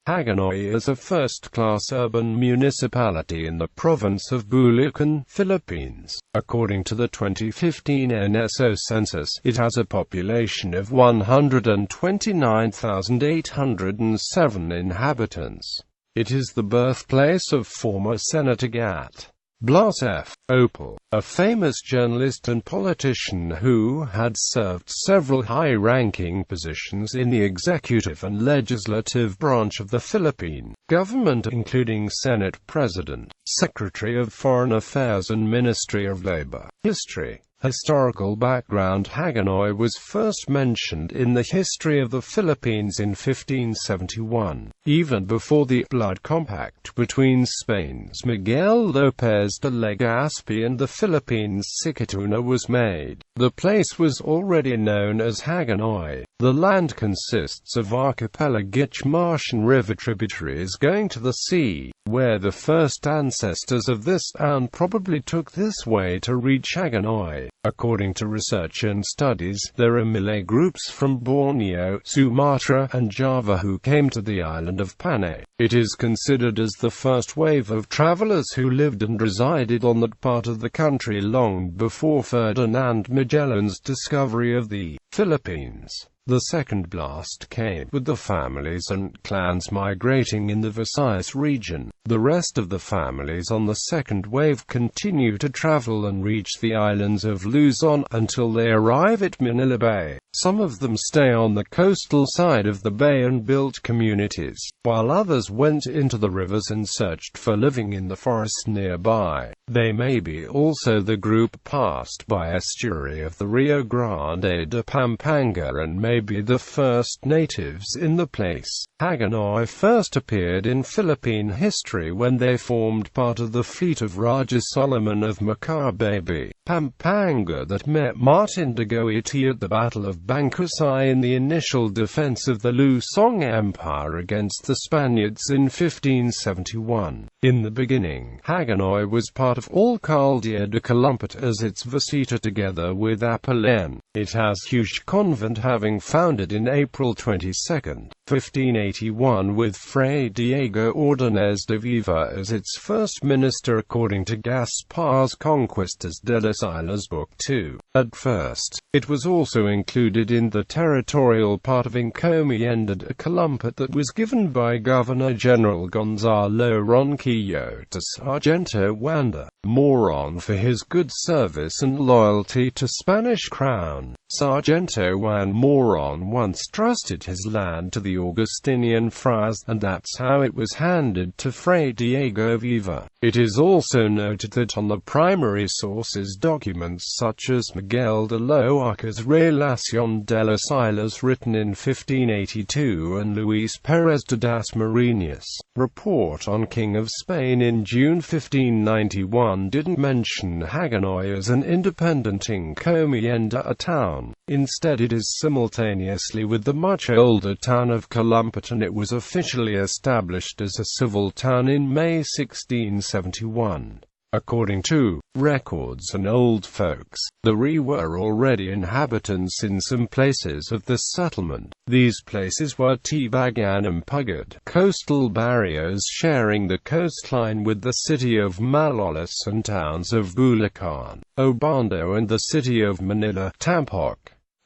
Hagonoy is a first-class urban municipality in the province of Bulacan, Philippines. According to the 2015 NSO census, it has a population of 129,807 inhabitants. It is the birthplace of former Senator Gat.Blas F. Opal, a famous journalist and politician who had served several high-ranking positions in the executive and legislative branch of the Philippine government, including Senate President, Secretary of Foreign Affairs and Ministry of Labor. History. Historical background. Hagonoy was first mentioned in the history of the Philippines in 1571, even before the blood compact between Spain's Miguel Lopez de Legazpi and the Philippines' Sikatuna was made. The place was already known as Hagonoy. The land consists of archipelagic marsh and river tributaries going to the sea, where the first ancestors of this town probably took this way to reach Hagonoy. According to research and studies, there are Malay groups from Borneo, Sumatra, and Java who came to the island of Panay. It is considered as the first wave of travelers who lived and resided on that part of the country long before Ferdinand Magellan's discovery of the Philippines. The second blast came with the families and clans migrating in the Visayas region. The rest of the families on the second wave continue to travel and reach the islands of Luzon until they arrive at Manila Bay. Some of them stay on the coastal side of the bay and built communities, while others went into the rivers and searched for living in the forest nearby. They may be also the group passed by estuary of the Rio Grande de Pampanga and may be the first natives in the place. Hagonoy first appeared in Philippine history when they formed part of the fleet of Raja Solomon of Macabebe, Pampanga that met Martin de Goiti at the Battle of Bangkusay in the initial defense of the Luzon Empire against the Spaniards in 1571. In the beginning, Hagonoy was part of Alcaldía de Calumpit as its visita together with Apalan. It has huge convent, having founded in April 22, 1581 with Fray Diego Ordonez de Viva as its first minister according to Gaspar's Conquistas de las Islas Book 2. At first, it was also included in the territorial part of Encomienda de Calumpit that was given by Governor-General Gonzalo Ronquillo to Sargento Wanda Moron for his good service and loyalty to Spanish crown. Sargento Juan Moron once trusted his land to the Augustinian friars, and that's how it was handed to Fray Diego Viva. It is also noted that on the primary sources documents such as Miguel de Loaca's Relación de las Islas written in 1582 and Luis Pérez de das Marinas' report on King of Spain in June 1591 didn't mention Hagonoy as an independent encomienda, a town. Instead, it is simultaneously with the much older town of Calumpit, and it was officially established as a civil town in May 1671. According to records and old folks, there were already inhabitants in some places of the settlement. These places were Tibagan and Pugad, coastal barrios sharing the coastline with the city of Malolos and towns of Bulacan, Obando and the city of Manila. Tampok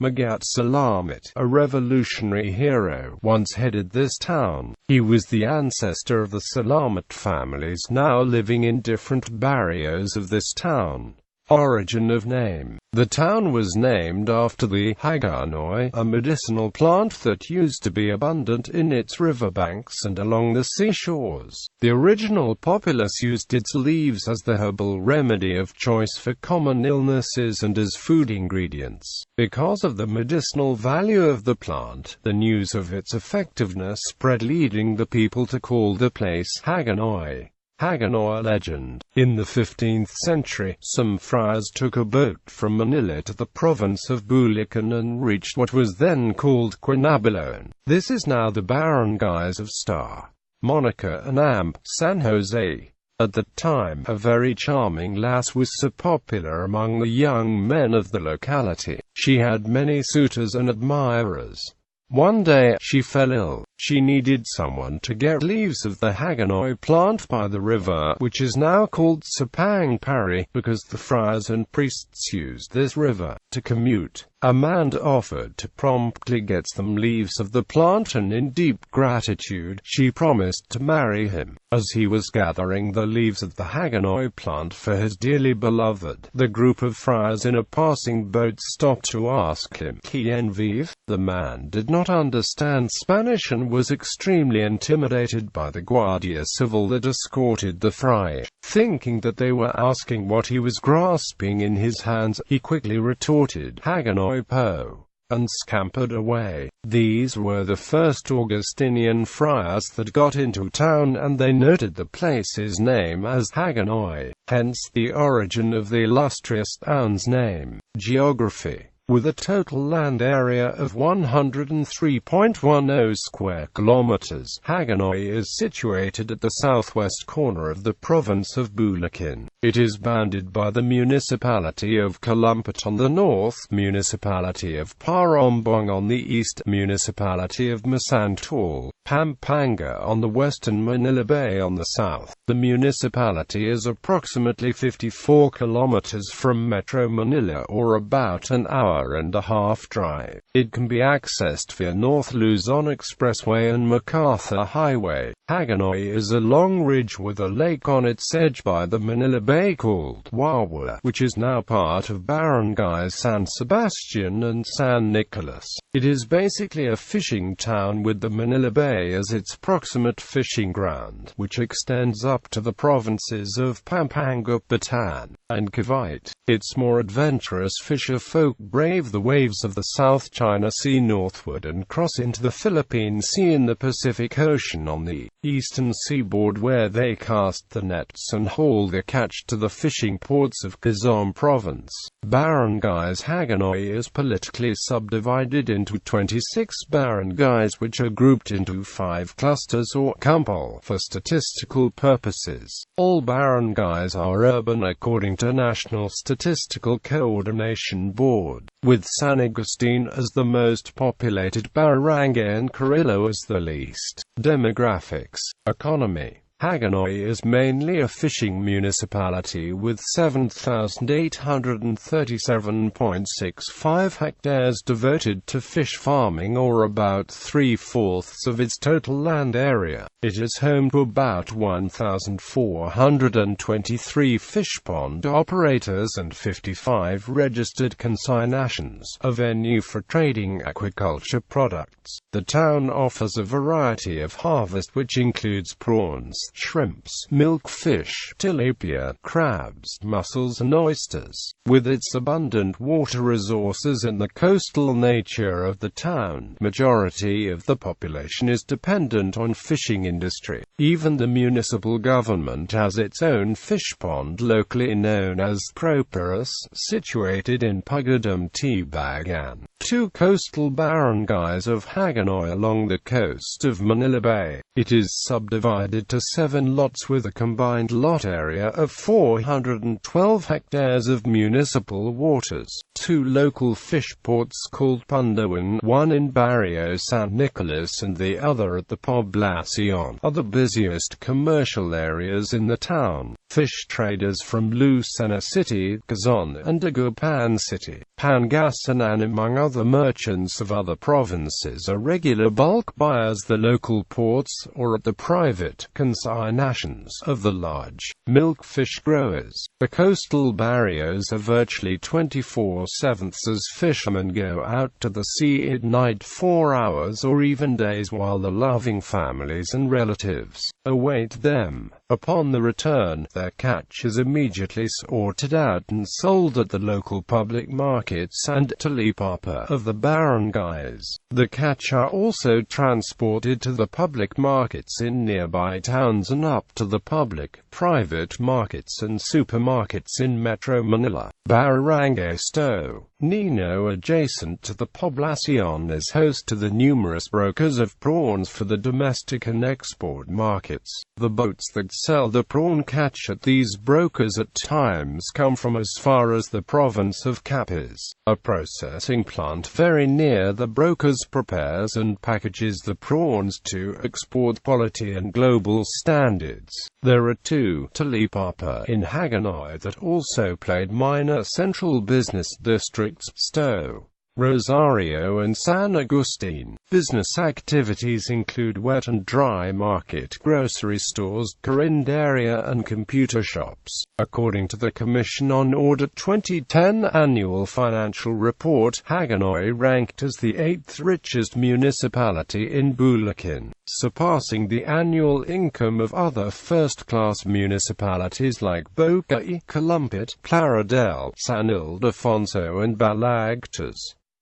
Magat Salamat, a revolutionary hero, once headed this town. He was the ancestor of the Salamat families now living in different barrios of this town. Origin of name. The town was named after the Hagonoy, a medicinal plant that used to be abundant in its riverbanks and along the seashores. The original populace used its leaves as the herbal remedy of choice for common illnesses and as food ingredients. Because of the medicinal value of the plant, the news of its effectiveness spread, leading the people to call the place Hagonoy. Hagonoy Legend. In the 15th century, some friars took a boat from Manila to the province of Bulacan and reached what was then called Quinabilon. This is now the barangays of Star, Monica and Amp, San Jose. At the time, a very charming lass was so popular among the young men of the locality. She had many suitors and admirers. One day, she fell ill. She needed someone to get leaves of the Hagonoy plant by the river, which is now called Sapang Pari, because the friars and priests used this river to commute. Amanda offered to promptly get them leaves of the plant, and in deep gratitude, she promised to marry him. As he was gathering the leaves of the Hagonoy plant for his dearly beloved, the group of friars in a passing boat stopped to ask him, "Quien vive?" The man did not understand Spanish and was extremely intimidated by the Guardia Civil that escorted the friar. Thinking that they were asking what he was grasping in his hands, he quickly retorted, "Hagonoy po," and scampered away. These were the first Augustinian friars that got into town, and they noted the place's name as Hagonoy, hence the origin of the illustrious town's name. Geography. With a total land area of 103.10 square kilometers, Hagonoy is situated at the southwest corner of the province of Bulacan. It is bounded by the municipality of Calumpit on the north, municipality of Parombong on the east, municipality of Masantol, Pampanga on the west, and Manila Bay on the south. The municipality is approximately 54 kilometers from Metro Manila, or about an hour-and-a-half drive. It can be accessed via North Luzon Expressway and MacArthur Highway. Hagonoy is a long ridge with a lake on its edge by the Manila Bay called Wawa, which is now part of Barangays San Sebastian and San Nicolas. It is basically a fishing town with the Manila Bay as its proximate fishing ground, which extends up to the provinces of Pampanga, Bataan, and Cavite. Its more adventurous fisher folk brave the waves of the South China Sea northward and cross into the Philippine Sea and the Pacific Ocean on the eastern seaboard, where they cast the nets and haul their catch to the fishing ports of Quezon Province. Barangays Hagonoy is politically subdivided into 26 barangays, which are grouped into 5 clusters or kumpul for statistical purposes. All barangays are urban according to National Statistical Coordination Board, with San Agustin as the most populated barangay and Carrillo as the least. Demographics. Economy. Hagonoy is mainly a fishing municipality with 7,837.65 hectares devoted to fish farming, or about 3/4 of its total land area. It is home to about 1,423 fish pond operators and 55 registered consignations, a venue for trading aquaculture products. The town offers a variety of harvest which includes prawns, shrimps, milkfish, tilapia, crabs, mussels and oysters. With its abundant water resources and the coastal nature of the town, majority of the population is dependent on fishing industry. Even the municipal government has its own fish pond locally known as Properus, situated in Pagadum Tibagan. 2 coastal barangays of Hagonoy along the coast of Manila Bay. It is subdivided to 7 lots with a combined lot area of 412 hectares of municipal waters. 2 local fish ports called Pundawan, one in Barrio San Nicolas and the other at the Poblacion, are the busiest commercial areas in the town. Fish traders from Lucena City, Quezon, and Dagupan City, Pangasinan, among other merchants of other provinces, are regular bulk buyers the local ports or at the private consignations of the large milkfish growers. The coastal barrios are virtually 24/7 as fishermen go out to the sea at night 4 hours or even days, while the loving families and relatives await them. Upon the return, their catch is immediately sorted out and sold at the local public markets and talipapa of the barangays. The catch are also transported to the public markets in nearby towns and up to the public, private markets and supermarkets in Metro Manila. Barangay Sto. Nino, adjacent to the poblacion, is host to the numerous brokers of prawns for the domestic and export markets. The boats that sell the prawn catch at these brokers at times come from as far as the province of Capiz. A processing plant very near the brokers prepares and packages the prawns to export quality and global standards. There are two Talipapa in Hagonoy that also played minor central business districts, Stowe, Rosario and San Agustin. Business activities include wet and dry market, grocery stores, carinderia and computer shops. According to the Commission on Audit 2010 annual financial report, Hagonoy ranked as the 8th richest municipality in Bulacan, surpassing the annual income of other first-class municipalities like Bocaue, Calumpit, Plaridel, San Ildefonso and Balagtas.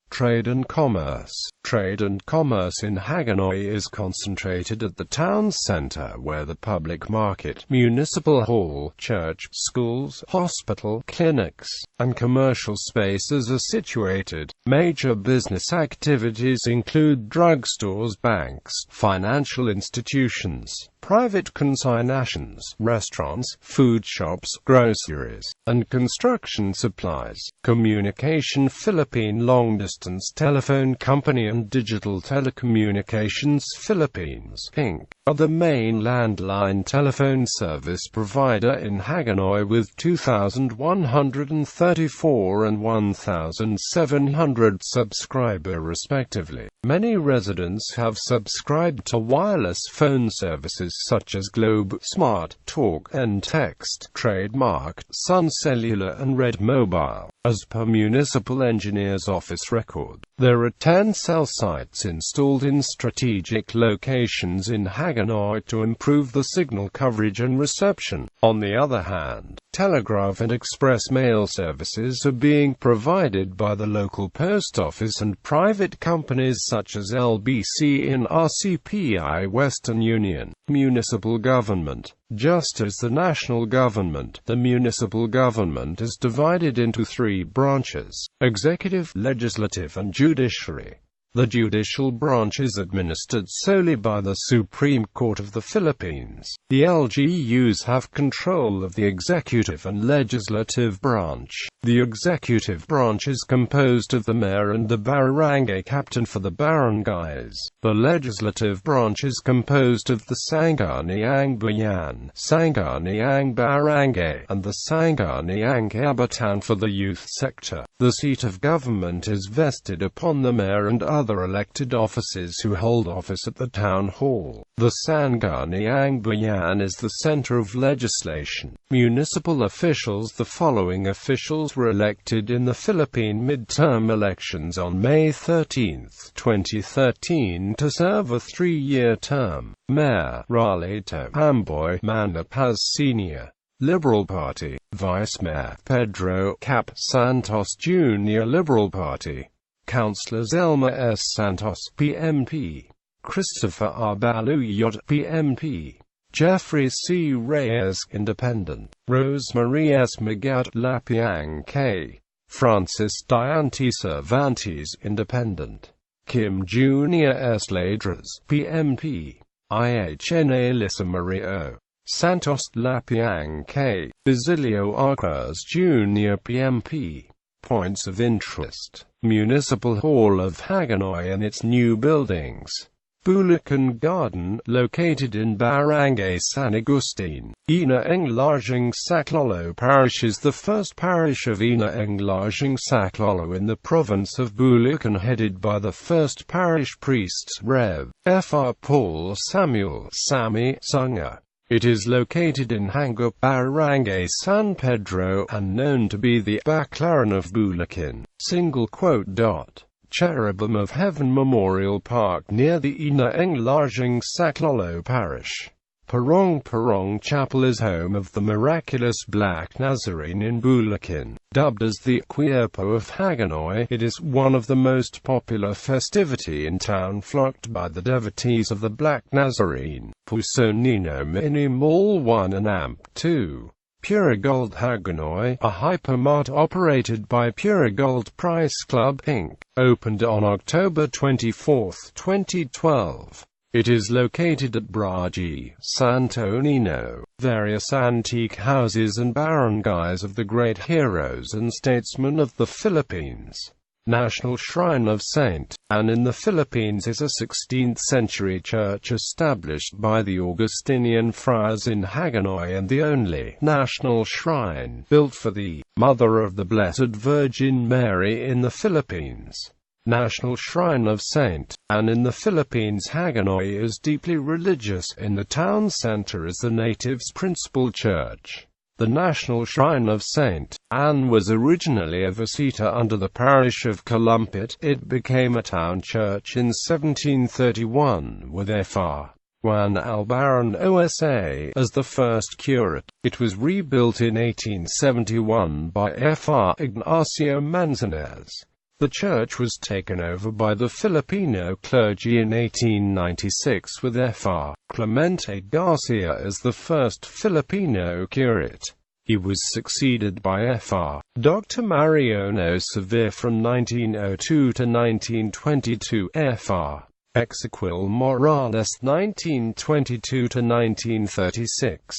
Trade and commerce. Trade and commerce in Hagonoy is concentrated at the town center, where the public market, municipal hall, church, schools, hospital, clinics, and commercial spaces are situated. Major business activities include drugstores, banks, financial institutions, private consignations, restaurants, food shops, groceries, and construction supplies. Communication. Philippine Long-Distance Telephone Company and Digital Telecommunications Philippines, Inc. are the main landline telephone service provider in Hagonoy with 2,134 and 1,700 subscribers respectively. Many residents have subscribed to wireless phone services such as Globe, Smart, Talk and Text, trademarked Sun Cellular and Red Mobile. As per Municipal Engineer's Office record, there are 10 cell sites installed in strategic locations in Hagonoy to improve the signal coverage and reception. On the other hand, telegraph and express mail services are being provided by the local post office and private companies such as LBC and RCPI Western Union. Municipal government. Just as the national government, the municipal government is divided into 3 branches: executive, legislative and judiciary. The judicial branch is administered solely by the Supreme Court of the Philippines. The LGUs have control of the executive and legislative branch. The executive branch is composed of the mayor and the barangay captain for the barangays. The legislative branch is composed of the Sangguniang Bayan, Sangguniang Barangay, and the Sangguniang Kabataan for the youth sector. The seat of government is vested upon the mayor and other elected officers who hold office at the town hall. The Sangguniang Bayan is the center of legislation. Municipal officials. The following officials were elected in the Philippine midterm elections on May 13, 2013 to serve a 3-year term. Mayor, Ralito Amboy Manapaz Sr., Liberal Party. Vice Mayor, Pedro Cap Santos Jr., Liberal Party. Councillors Elmer S. Santos, PNP. Christopher R. Baluyot, PNP. Jeffrey C. Reyes, Independent. Rosemarie S. Magat Lapiang K. Francis Diante Cervantes, Independent. Kim Jr. S. Ladras, PNP. IHNA Lisa Mario Santos Lapiang K. Basilio Arcas Jr. PNP. Points of interest. Municipal Hall of Hagonoy and its new buildings. Bulacan Garden, located in Barangay San Agustin. Inaang-Larjang Saclolo Parish is the first parish of Inaang-Larjang Saclolo in the province of Bulacan, headed by the first parish priests, Rev. Fr. Paul Samuel Sammy Sunga. It is located in Hanga, Barangay San Pedro, and known to be the Baclaran of Bulacan. Cherubim of Heaven Memorial Park near the Inaang-Larjang Saclolo Parish. Parong Chapel is home of the miraculous Black Nazarene in Bulacan. Dubbed as the Cuerpo of Hagonoy, it is one of the most popular festivity in town, flocked by the devotees of the Black Nazarene. Puso Nino Mini Mall 1 and Amp 2. Purigold Hagonoy, a hypermart operated by Purigold Price Club Inc., opened on October 24, 2012. It is located at Barangay, Santo Niño. Various antique houses and barangays of the great heroes and statesmen of the Philippines. National Shrine of St. Anne in the Philippines is a 16th-century church established by the Augustinian friars in Hagonoy and the only national shrine built for the Mother of the Blessed Virgin Mary in the Philippines. National Shrine of St. Anne in the Philippines. Hagonoy is deeply religious. In the town center is the natives' principal church. The National Shrine of St. Anne was originally a visita under the parish of Calumpit. It became a town church in 1731, with Fr. Juan Albaran OSA as the first curate. It was rebuilt in 1871 by Fr. Ignacio Manzanez. The church was taken over by the Filipino clergy in 1896 with Fr. Clemente Garcia as the first Filipino curate. He was succeeded by Fr. Dr. Mariano Severe from 1902 to 1922, Fr. Exequiel Morales 1922 to 1936.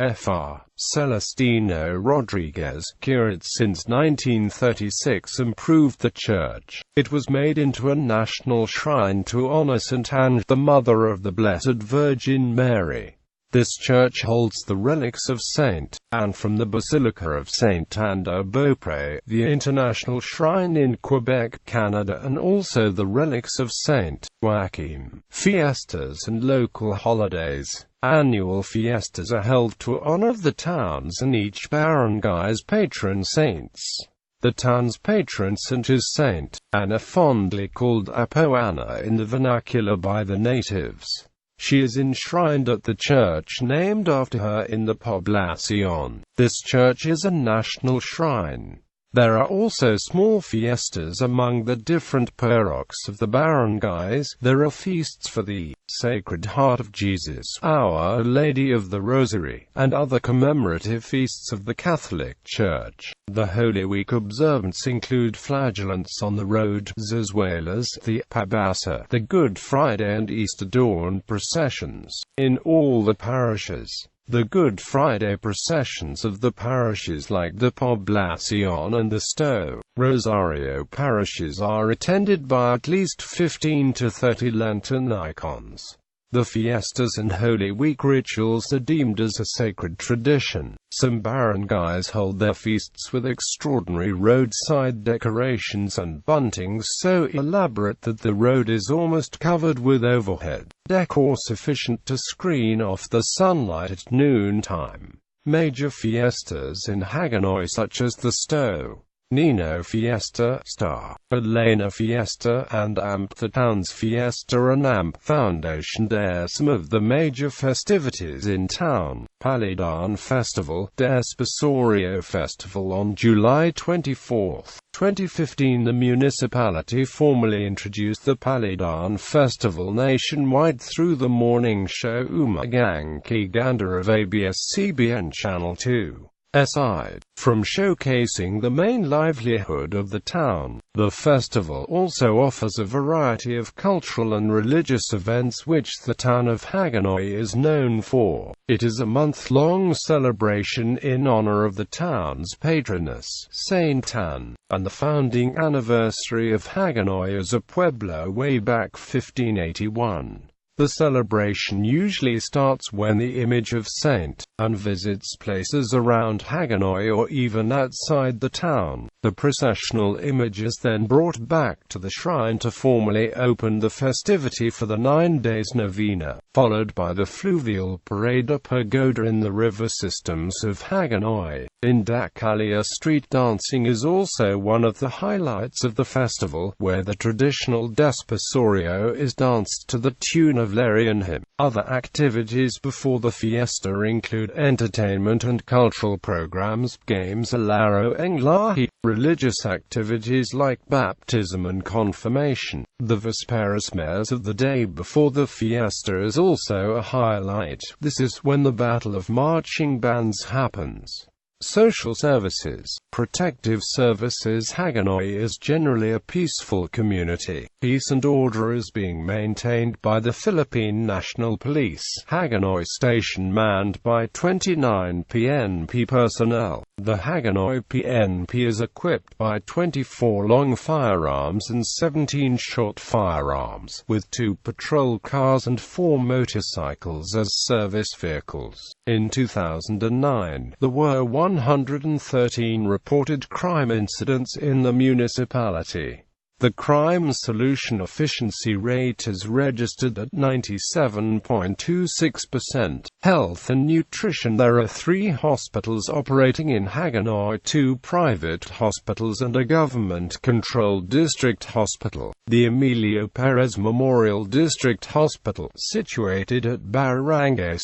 Fr. Celestino Rodriguez, curate since 1936, improved the church. It was made into a national shrine to honor St. Anne, the Mother of the Blessed Virgin Mary. This church holds the relics of St. Anne from the Basilica of St. Anne de Beaupré, the international shrine in Quebec, Canada, and also the relics of St. Joachim. Fiestas and local holidays. Annual fiestas are held to honor the towns and each barangay's patron saints. The town's patron saint is St. Anna, fondly called Apo Anna in the vernacular by the natives. She is enshrined at the church named after her in the Poblacion. This church is a national shrine. There are also small fiestas among the different parochs of the barangays. There are feasts for the Sacred Heart of Jesus, Our Lady of the Rosary, and other commemorative feasts of the Catholic Church. The Holy Week observance include flagellants on the road, Zazuelas, the Pabasa, the Good Friday and Easter dawn processions. In all the parishes, the Good Friday processions of the parishes like the Poblacion and the Stowe, Rosario parishes are attended by at least 15 to 30 Lenten icons. The fiestas and Holy Week rituals are deemed as a sacred tradition. Some barangays hold their feasts with extraordinary roadside decorations and buntings so elaborate that the road is almost covered with overhead decor sufficient to screen off the sunlight at noontime. Major fiestas in Hagonoy such as the Stowe Nino Fiesta, Star, Elena Fiesta, and AMP the town's Fiesta and AMP Foundation are some of the major festivities in town. Palidan Festival, Desposorio Festival. On July 24, 2015, the municipality formally introduced the Palidan Festival nationwide through the morning show Umagang Kaganda of ABS-CBN Channel 2. Aside from showcasing the main livelihood of the town, the festival also offers a variety of cultural and religious events which the town of Hagonoy is known for. It is a month-long celebration in honor of the town's patroness, Saint Anne, and the founding anniversary of Hagonoy as a pueblo way back 1581. The celebration usually starts when the image of Saint Anne visits places around Hagonoy or even outside the town. The processional image is then brought back to the shrine to formally open the festivity for the 9 days novena, followed by the fluvial parade up pagoda in the river systems of Hagonoy. In Dacalia, street dancing is also one of the highlights of the festival, where the traditional desposorio is danced to the tune of Larian hymn. Other activities before the fiesta include entertainment and cultural programs, games, laro englahi, Religious activities like baptism and confirmation, the vespers mass of the day before the fiesta, is also a highlight. This is when the Battle of Marching Bands happens. Social services, protective services. Hagonoy is generally a peaceful community. Peace and order is being maintained by the Philippine National Police. Hagonoy Station manned by 29 PNP personnel. The Hagonoy PNP is equipped by 24 long firearms and 17 short firearms, with 2 patrol cars and 4 motorcycles as service vehicles. In 2009, there were 113 reported crime incidents in the municipality. The crime solution efficiency rate is registered at 97.26%. Health and nutrition. There are 3 hospitals operating in Hagonoy, 2 private hospitals and a government-controlled district hospital. The Emilio Perez Memorial District Hospital, situated at Barangays,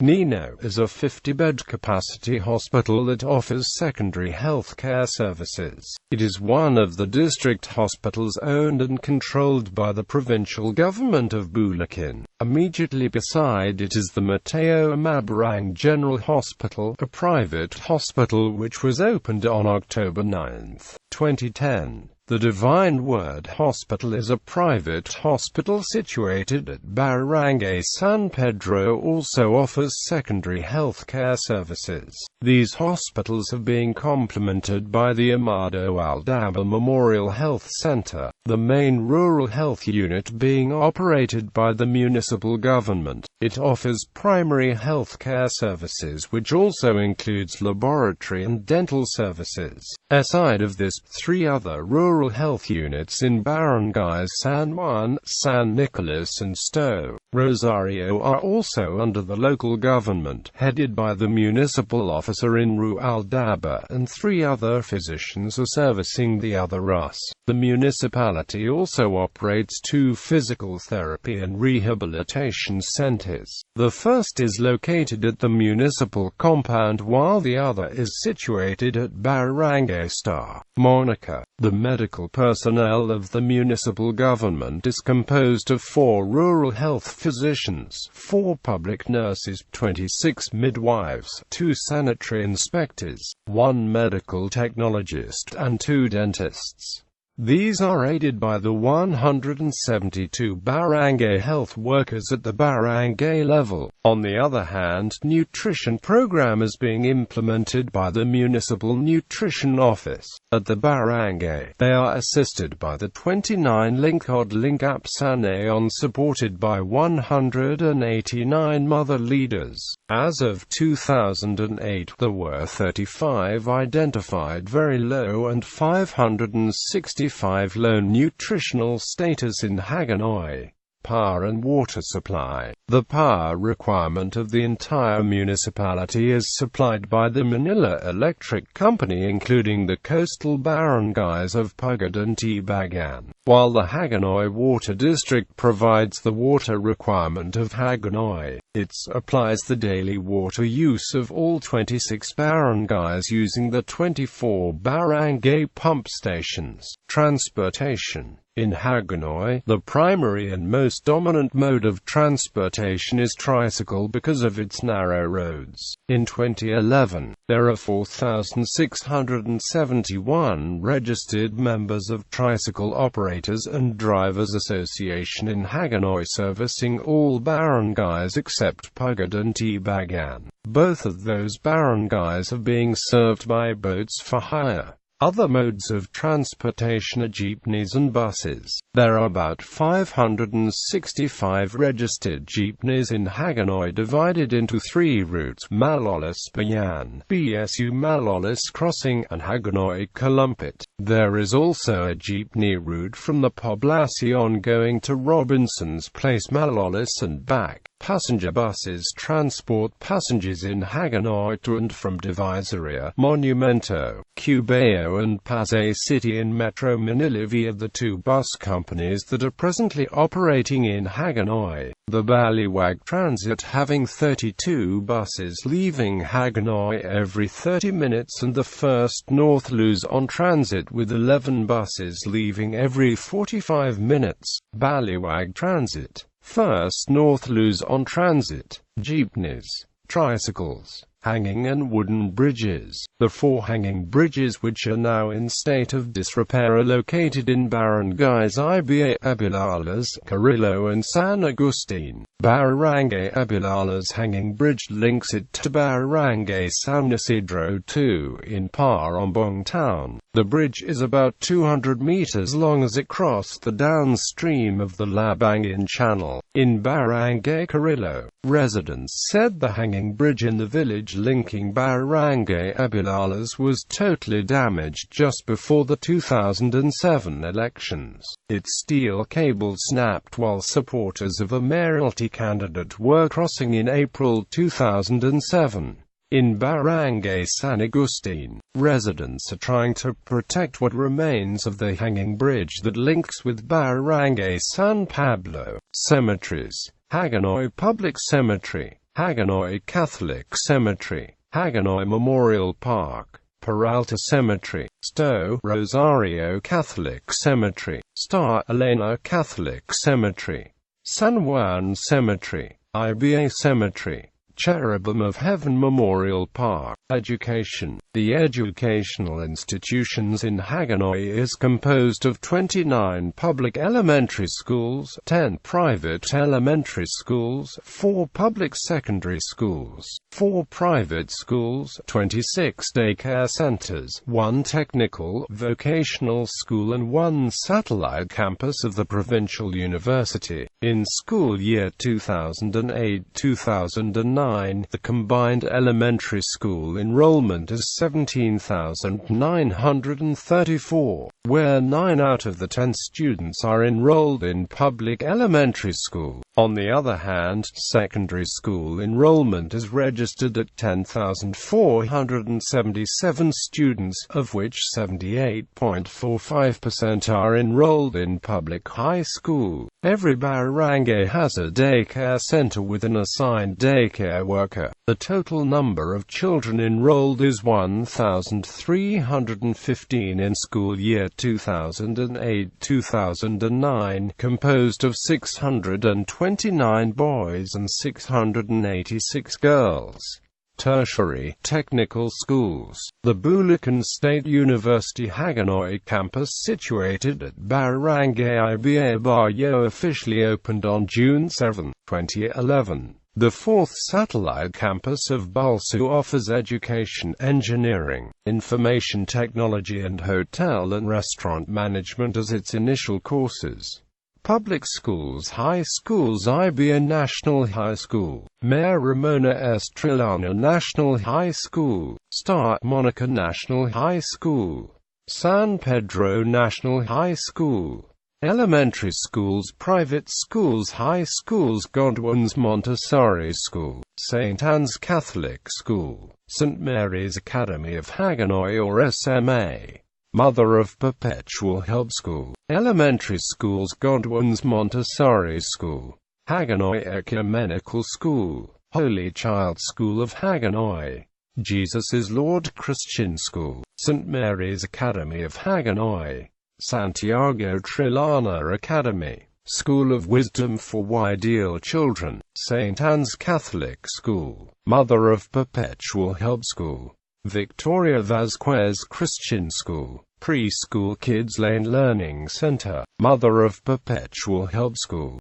Nino, is a 50-bed capacity hospital that offers secondary health care services. It is one of the district hospitals owned and controlled by the provincial government of Bulacan. Immediately beside it is the Mateo Mabarang General Hospital, a private hospital which was opened on October 9, 2010. The Divine Word Hospital is a private hospital situated at Barangay San Pedro. Also offers secondary health care services. These hospitals have been complemented by the Amado Aldaba Memorial Health Center, the main rural health unit being operated by the municipal government. It offers primary health care services which also includes laboratory and dental services. Aside of this, 3 other rural health units in Barangays San Juan, San Nicolas and Sto. Rosario are also under the local government, headed by the municipal officer in Aldaba, and 3 other physicians are servicing the other RUS. The municipality also operates 2 physical therapy and rehabilitation centers. The first is located at the municipal compound while the other is situated at Barangay Star. Monica. The medical personnel of the municipal government is composed of 4 rural health physicians, 4 public nurses, 26 midwives, 2 sanitary inspectors, 1 medical technologist, and 2 dentists. These are aided by the 172 barangay health workers at the barangay level. On the other hand, nutrition program is being implemented by the Municipal Nutrition Office. At the barangay, they are assisted by the 29 Lingkod Lingkap Sanayon, supported by 189 mother leaders. As of 2008, there were 35 identified very low and 565 low nutritional status in Hagonoy. Power and water supply. The power requirement of the entire municipality is supplied by the Manila Electric Company, including the coastal barangays of Pugat and Tibagan, while the Hagonoy Water District provides the water requirement of Hagonoy. It supplies the daily water use of all 26 barangays using the 24 barangay pump stations. Transportation. In Hagonoy, the primary and most dominant mode of transportation is tricycle because of its narrow roads. In 2011, there are 4,671 registered members of Tricycle Operators and Drivers Association in Hagonoy, servicing all barangays except Pugat and Tibagan. Both of those barangays are being served by boats for hire. Other modes of transportation are jeepneys and buses. There are about 565 registered jeepneys in Hagonoy, divided into 3 routes: Malolos-Bayan, BSU Malolos Crossing, and Hagonoy-Kalumpit. There is also a jeepney route from the Poblacion going to Robinson's Place, Malolos and back. Passenger buses transport passengers in Hagonoy to and from Divisoria, Monumento, Cubao and Pasay City in Metro Manila via the two bus companies that are presently operating in Hagonoy. The Baliwag Transit having 32 buses leaving Hagonoy every 30 minutes, and the First North Luzon Transit with 11 buses leaving every 45 minutes. Baliwag Transit, First North Luzon Transit, jeepneys, tricycles, hanging and wooden bridges. The four hanging bridges, which are now in state of disrepair, are located in Barangays Iba Abulalas, Carrillo and San Agustin. Barangay Abulalas hanging bridge links it to Barangay San Isidro II in Parombong town. The bridge is about 200 meters long as it crossed the downstream of the Labangin Channel. In Barangay Carrillo, residents said the hanging bridge in the village linking Barangay Abulalas was totally damaged just before the 2007 elections. Its steel cable snapped while supporters of a mayoralty candidate were crossing in April 2007. In Barangay San Agustin, residents are trying to protect what remains of the hanging bridge that links with Barangay San Pablo. Cemeteries: Hagonoy Public Cemetery, Hagonoy Catholic Cemetery, Hagonoy Memorial Park, Peralta Cemetery, Sto Rosario Catholic Cemetery, Star Elena Catholic Cemetery, San Juan Cemetery, Iba Cemetery, Cherubim of Heaven Memorial Park. Education. The educational institutions in Hagonoy is composed of 29 public elementary schools, 10 private elementary schools, 4 public secondary schools, 4 private schools, 26 daycare centers, 1 technical, vocational school and 1 satellite campus of the provincial university. In school year 2008-2009, the combined elementary school enrollment is 17,934, where 9 out of the 10 students are enrolled in public elementary school. On the other hand, secondary school enrollment is registered at 10,477 students, of which 78.45% are enrolled in public high school. Every barangay has a daycare center with an assigned daycare worker. The total number of children enrolled is 1,315 in school year 2008-2009, composed of 629 boys and 686 girls. Tertiary technical schools. The Bulacan State University Hagonoy campus, situated at Barangay Iba Barrio, officially opened on June 7, 2011. The fourth satellite campus of Bulsu offers education, engineering, information technology and hotel and restaurant management as its initial courses. Public schools. High schools: Iba National High School, Mayor Ramona S. Trilana National High School, Star Monica National High School, San Pedro National High School. Elementary schools. Private schools. High schools: Godwin's Montessori School, St. Anne's Catholic School, St. Mary's Academy of Hagonoy or SMA, Mother of Perpetual Help School. Elementary schools: Godwin's Montessori School, Hagonoy Ecumenical School, Holy Child School of Hagonoy, Jesus is Lord Christian School, St. Mary's Academy of Hagonoy, Santiago Trilana Academy, School of Wisdom for Ideal Children, St. Anne's Catholic School, Mother of Perpetual Help School, Victoria Vasquez Christian School, Preschool Kids Lane Learning Center, Mother of Perpetual Help School.